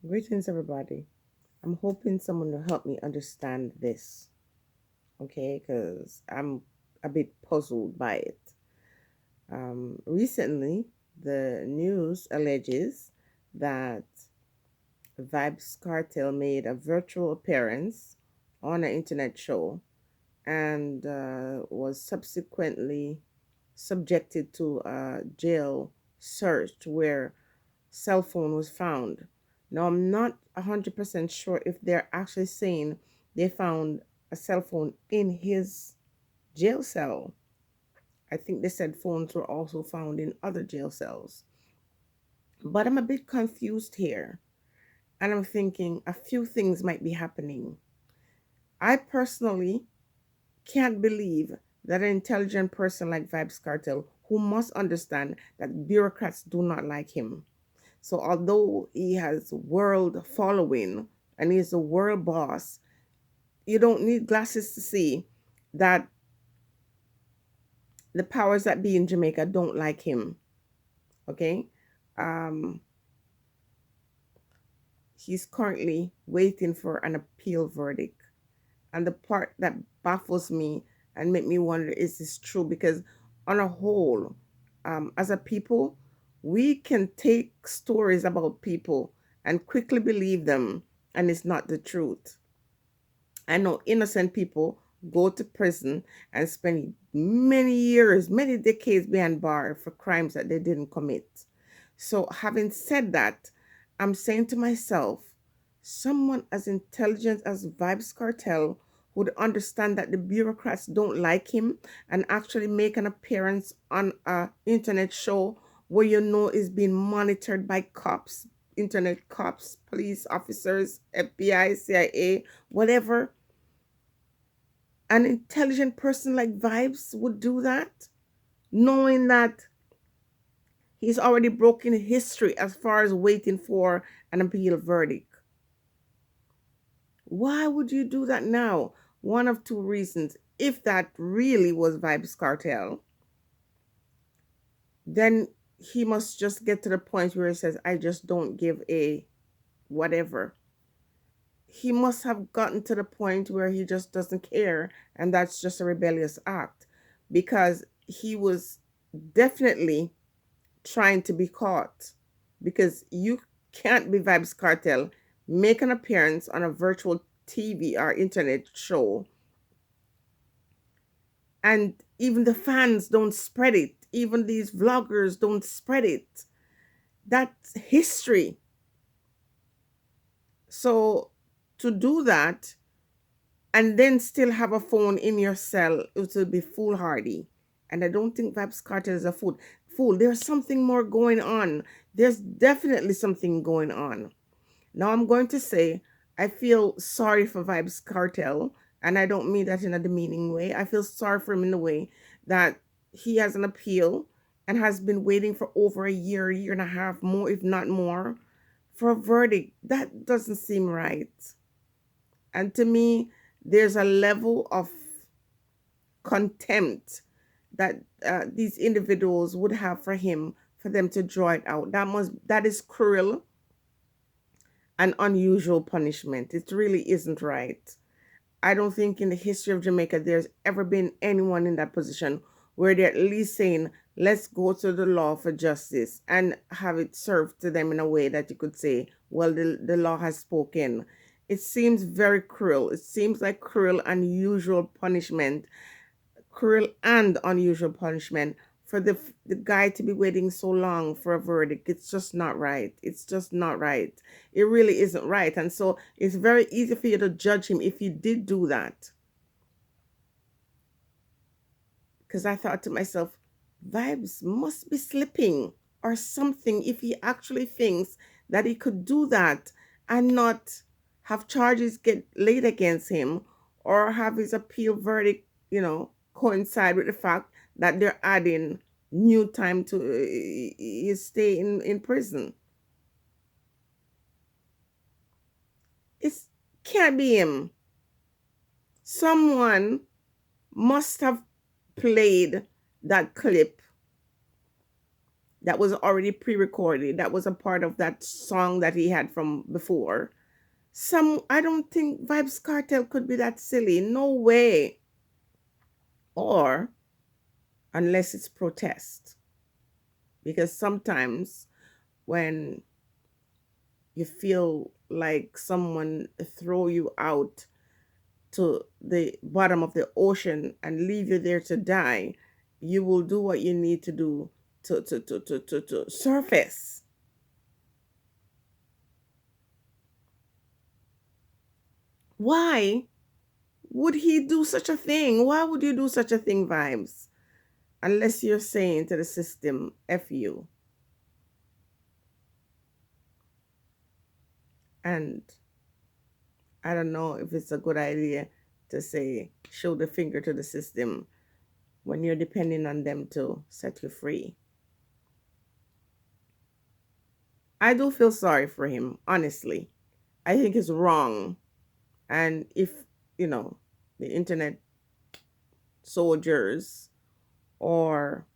Greetings, everybody. I'm hoping someone will help me understand this, okay? Because I'm a bit puzzled by it. Recently, the news alleges that Vybz Kartel made a virtual appearance on an internet show and was subsequently subjected to a jail search where cell phone was found. Now, I'm not 100% sure if they're actually saying they found a cell phone in his jail cell. I think they said phones were also found in other jail cells. But I'm a bit confused here. And I'm thinking a few things might be happening. I personally can't believe that an intelligent person like Vibes Cartel, who must understand that bureaucrats do not like him. So although he has world following and he's a world boss, you don't need glasses to see that the powers that be in Jamaica don't like him. Okay? Um, he's currently waiting for an appeal verdict. And the part that baffles me and make me wonder, is this true? Because on a whole, as a people, we can take stories about people and quickly believe them, and it's not the truth. I know innocent people go to prison and spend many years, many decades behind bars for crimes that they didn't commit. So, having said that, I'm saying to myself, someone as intelligent as Vibes Cartel would understand that the bureaucrats don't like him and actually make an appearance on a internet show where you know is being monitored by cops, internet cops, police officers, FBI, CIA, whatever. An intelligent person like Vibes would do that, knowing that he's already broken history as far as waiting for an appeal verdict. Why would you do that now? One of two reasons. If that really was Vibes Cartel, then he must just get to the point where he says, I just don't give a whatever. He must have gotten to the point where he just doesn't care, and that's just a rebellious act because he was definitely trying to be caught, because you can't be Vibes Cartel, make an appearance on a virtual TV or internet show, and even the fans don't spread it. Even these vloggers don't spread it. That's history. So to do that and then still have a phone in your cell, it will be foolhardy. And I don't think Vibes Cartel is a fool. There's something more going on. There's definitely something going on. Now I'm going to say I feel sorry for Vibes Cartel, and I don't mean that in a demeaning way. I feel sorry for him in the way that he has an appeal and has been waiting for over a year and a half, more if not more, for a verdict. That doesn't seem right. And to me, there's a level of contempt that these individuals would have for him for them to draw it out. That is cruel and unusual punishment. It really isn't right. I don't think in the history of Jamaica there's ever been anyone in that position where they're at least saying, let's go to the law for justice and have it served to them in a way that you could say, well, the law has spoken. It seems very cruel. It seems like cruel and unusual punishment for the guy to be waiting so long for a verdict. It's just not right. It's just not right. It really isn't right. And so it's very easy for you to judge him if he did do that. Because I thought to myself, Vibes must be slipping or something if he actually thinks that he could do that and not have charges get laid against him or have his appeal verdict, coincide with the fact that they're adding new time to his stay in prison. It can't be him. Someone must have played that clip that was already pre-recorded. That was a part of that song that he had from before. I don't think Vybz Cartel could be that silly. No way. Or unless it's protest. Because sometimes when you feel like someone throw you out to the bottom of the ocean and leave you there to die, you will do what you need to do to surface. Why would he do such a thing? Why would you do such a thing, Vibes? Unless you're saying to the system, F you. And I don't know if it's a good idea to say, show the finger to the system when you're depending on them to set you free. I do feel sorry for him, honestly. I think it's wrong. And if, you know, the internet soldiers or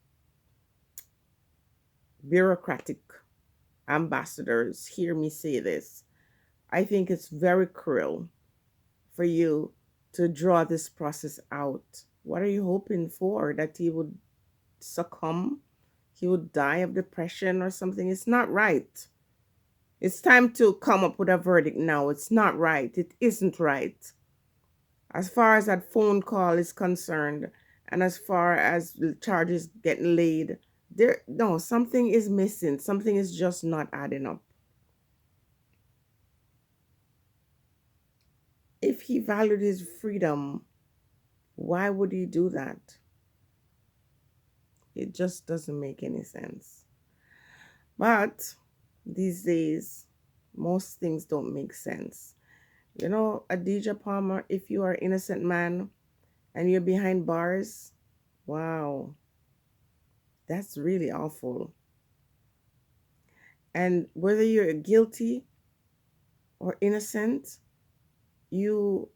bureaucratic ambassadors hear me say this, I think it's very cruel for you to draw this process out. What are you hoping for? That he would succumb? He would die of depression or something? It's not right. It's time to come up with a verdict now. It's not right. It isn't right. As far as that phone call is concerned, and as far as the charges getting laid, there no, something is missing. Something is just not adding up. If he valued his freedom, why would he do that? It just doesn't make any sense. But these days, most things don't make sense. You know, Adija Palmer, if you are an innocent man and you're behind bars, wow, that's really awful. And whether you're guilty or innocent, you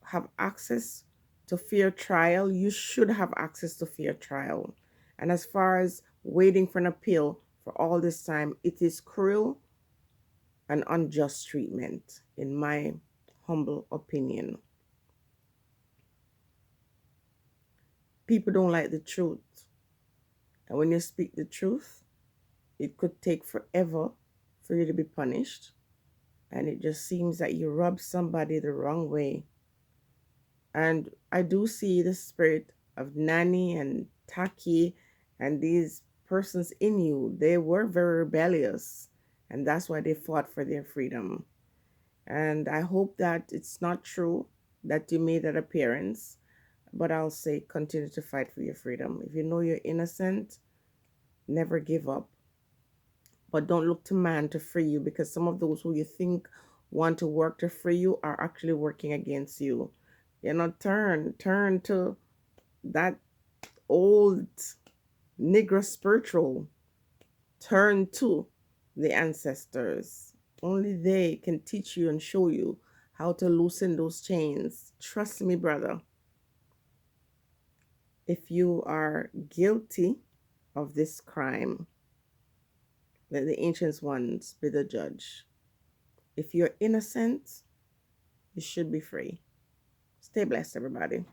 have access to fair trial. You should have access to fair trial. And as far as waiting for an appeal for all this time, it is cruel and unjust treatment, in my humble opinion. People don't like the truth. And when you speak the truth, it could take forever for you to be punished. And it just seems that you rub somebody the wrong way. And I do see the spirit of Nanny and Taki and these persons in you. They were very rebellious, and that's why they fought for their freedom. And I hope that it's not true that you made that appearance, but I'll say continue to fight for your freedom. If you know you're innocent, never give up. But don't look to man to free you, because some of those who you think want to work to free you are actually working against you. You know, turn to that old Negro spiritual. Turn to the ancestors. Only they can teach you and show you how to loosen those chains. Trust me, brother. If you are guilty of this crime, let the ancient ones be the judge. If you're innocent, you should be free. Stay blessed, everybody.